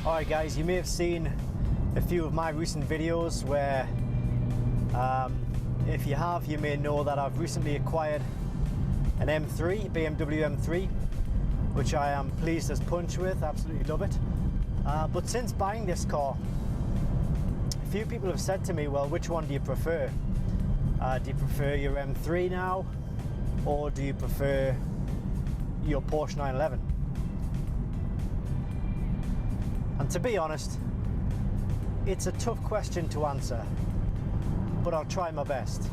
Alright guys, you may have seen a few of my recent videos where if you have, you may know that I've recently acquired an M3, BMW M3, which I am pleased as punch with, absolutely love it. But since buying this car, a few people have said to me, well, which one do you prefer? Do you prefer your M3 now, or do you prefer your Porsche 911? And to be honest, it's a tough question to answer, but I'll try my best.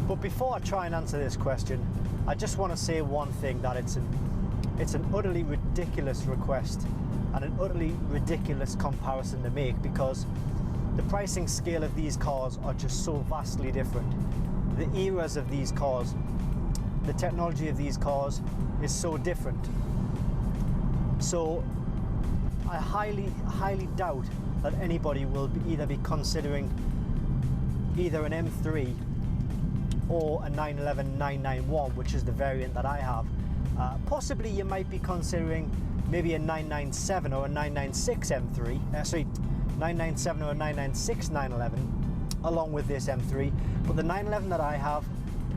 But before I try and answer this question, I just want to say one thing, that it's an utterly ridiculous request and an utterly ridiculous comparison to make, because the pricing scale of these cars are just so vastly different. The eras of these cars, the technology of these cars is so different. So I highly doubt that anybody will either be considering either an M3 or a 911 991, which is the variant that I have. Possibly you might be considering maybe a 997 or a 996 M3, sorry, 997 or a 996 911 along with this M3, but the 911 that I have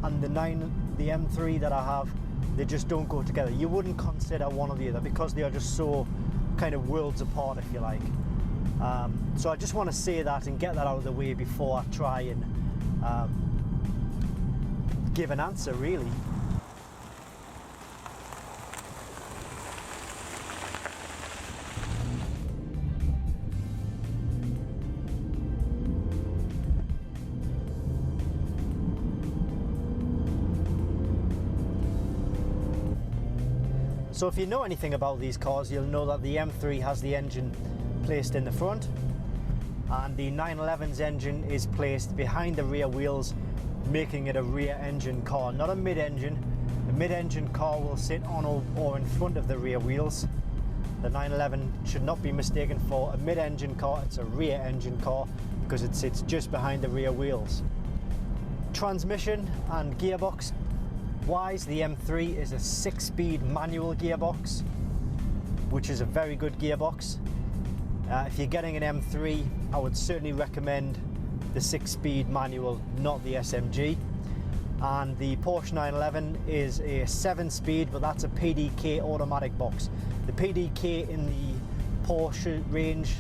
and the M3 that I have, they just don't go together. You wouldn't consider one or the other because they are just so kind of worlds apart, if you like. So I just want to say that and get that out of the way before I try and give an answer, really. So if you know anything about these cars, you'll know that the M3 has the engine placed in the front, and the 911's engine is placed behind the rear wheels, making it a rear engine car, not a mid-engine. The mid-engine car will sit on or in front of the rear wheels. The 911 should not be mistaken for a mid-engine car. It's a rear engine car because it sits just behind the rear wheels. Transmission and gearbox wise, the M3 is a 6-speed manual gearbox, which is a very good gearbox. If you're getting an M3, I would certainly recommend the 6-speed manual, not the SMG. And the Porsche 911 is a 7-speed, but that's a PDK automatic box. The PDK in the Porsche range,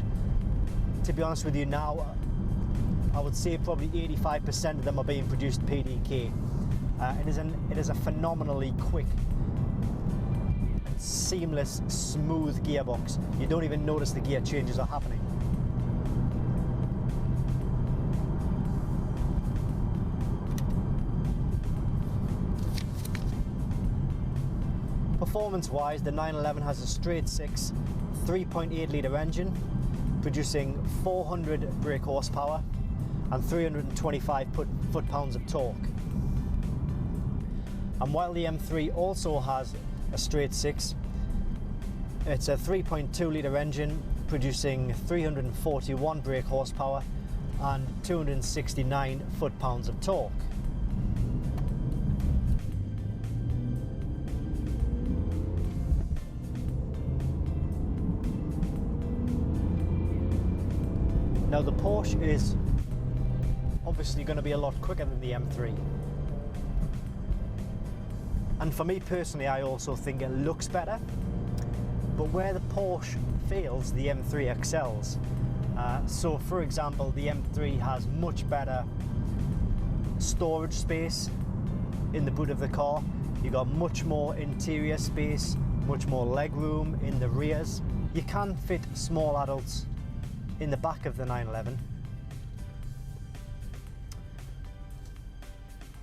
to be honest with you now, I would say probably 85% of them are being produced PDK. It is a phenomenally quick, seamless, smooth gearbox. You don't even notice the gear changes are happening. Performance-wise, the 911 has a straight 6 3.8 litre engine, producing 400 brake horsepower and 325 foot-pounds of torque. And while the M3 also has a straight 6, it's a 3.2 litre engine producing 341 brake horsepower and 269 foot-pounds of torque. Now the Porsche is obviously going to be a lot quicker than the M3. And for me personally, I also think it looks better, but where the Porsche fails, the M3 excels. So for example, the M3 has much better storage space in the boot of the car. You've got much more interior space, much more leg room in the rears. You can fit small adults in the back of the 911,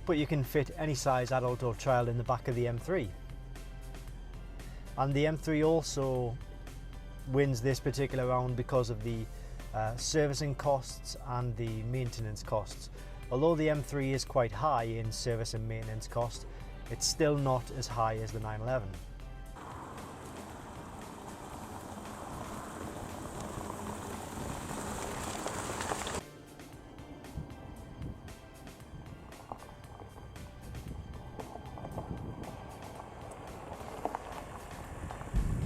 but you can fit any size adult or child in the back of the M3. And the M3 also wins this particular round because of the servicing costs and the maintenance costs. Although the M3 is quite high in service and maintenance cost, it's still not as high as the 911.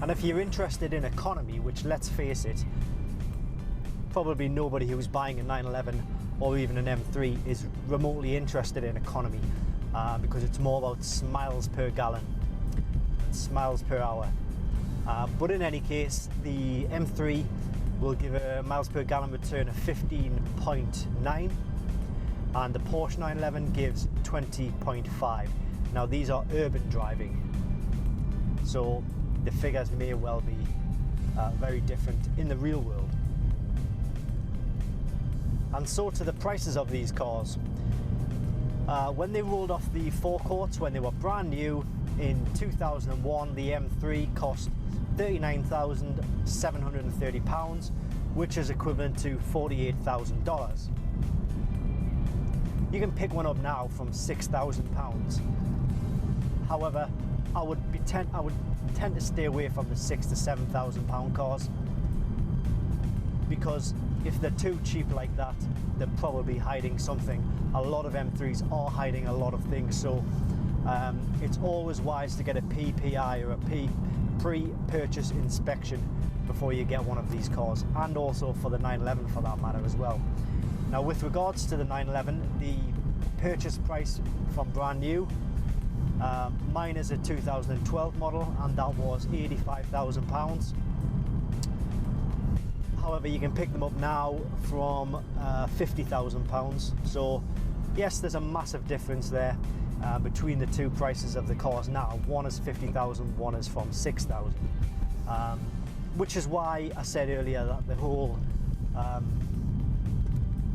And if you're interested in economy, which let's face it, probably nobody who's buying a 911 or even an M3 is remotely interested in economy, because it's more about miles per gallon and miles per hour. But in any case, the M3 will give a miles per gallon return of 15.9 and the Porsche 911 gives 20.5. Now these are urban driving, so the figures may well be very different in the real world. And so to the prices of these cars. When they rolled off the forecourts, when they were brand new in 2001, the M3 cost £39,730, which is equivalent to $48,000. You can pick one up now from £6,000. However, I would tend to stay away from the £6,000 to £7,000 cars, because if they're too cheap like that, they're probably hiding something. A lot of M3s are hiding a lot of things, so it's always wise to get a PPI or a pre-purchase inspection before you get one of these cars, and also for the 911 for that matter as well. Now with regards to the 911, the purchase price from brand new, mine is a 2012 model and that was £85,000. However, you can pick them up now from £50,000. So yes, there's a massive difference there between the two prices of the cars now. One is £50,000, one is from £6,000. Which is why I said earlier that the whole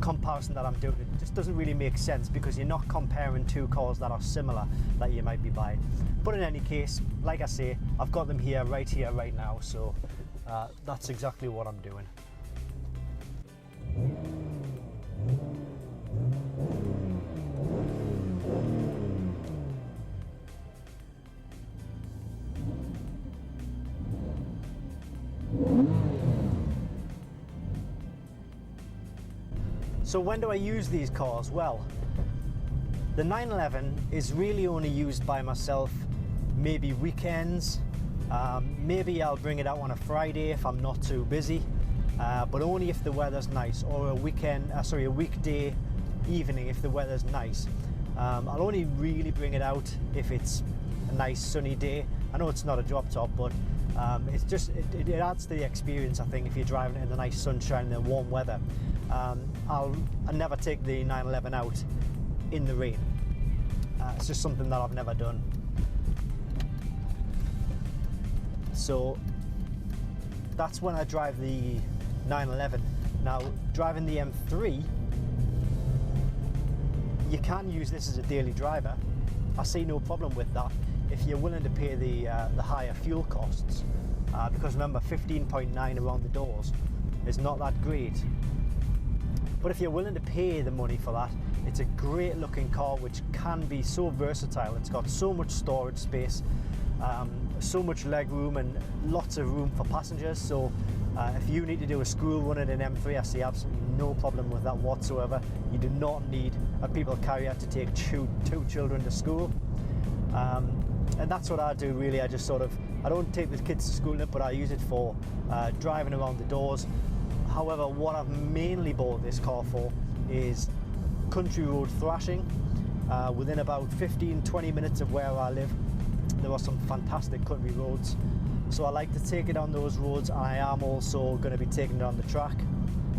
comparison that I'm doing, it just doesn't really make sense, because you're not comparing two cars that are similar that you might be buying. But in any case, like I say, I've got them here right now, so that's exactly what I'm doing. So when do I use these cars? Well, the 911 is really only used by myself maybe weekends. Maybe I'll bring it out on a Friday if I'm not too busy, but only if the weather's nice, or a weekday evening if the weather's nice. I'll only really bring it out if it's a nice sunny day. I know it's not a drop top, but it's just it adds to the experience, I think, if you're driving in the nice sunshine and the warm weather. I'll never take the 911 out in the rain. It's just something that I've never done. So that's when I drive the 911. Now, driving the M3, you can use this as a daily driver. I see no problem with that if you're willing to pay the higher fuel costs, because remember, 15.9 around the doors is not that great. But if you're willing to pay the money for that, it's a great looking car which can be so versatile. It's got so much storage space, so much leg room and lots of room for passengers. So if you need to do a school run in an M3, I see absolutely no problem with that whatsoever. You do not need a people carrier to take two children to school. And that's what I do really. I just I don't take the kids to school in it, but I use it for driving around the doors. However, what I've mainly bought this car for is country road thrashing. Within about 15-20 minutes of where I live, there are some fantastic country roads. So I like to take it on those roads. I am also going to be taking it on the track.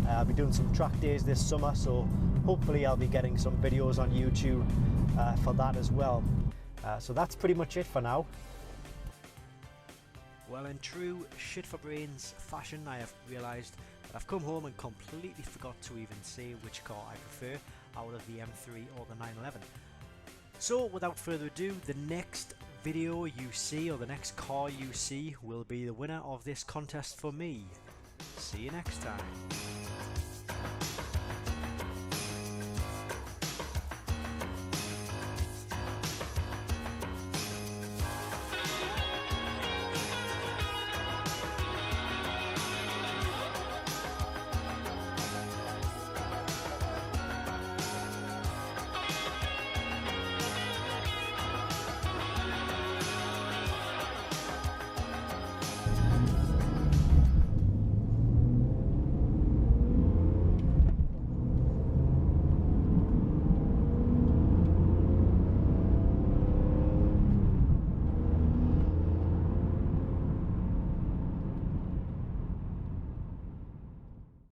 I'll be doing some track days this summer, so hopefully I'll be getting some videos on YouTube for that as well. So that's pretty much it for now. Well, in true shit for brains fashion, I have realised that I've come home and completely forgot to even say which car I prefer out of the M3 or the 911. So without further ado, the next video you see, or the next car you see, will be the winner of this contest for me. See you next time.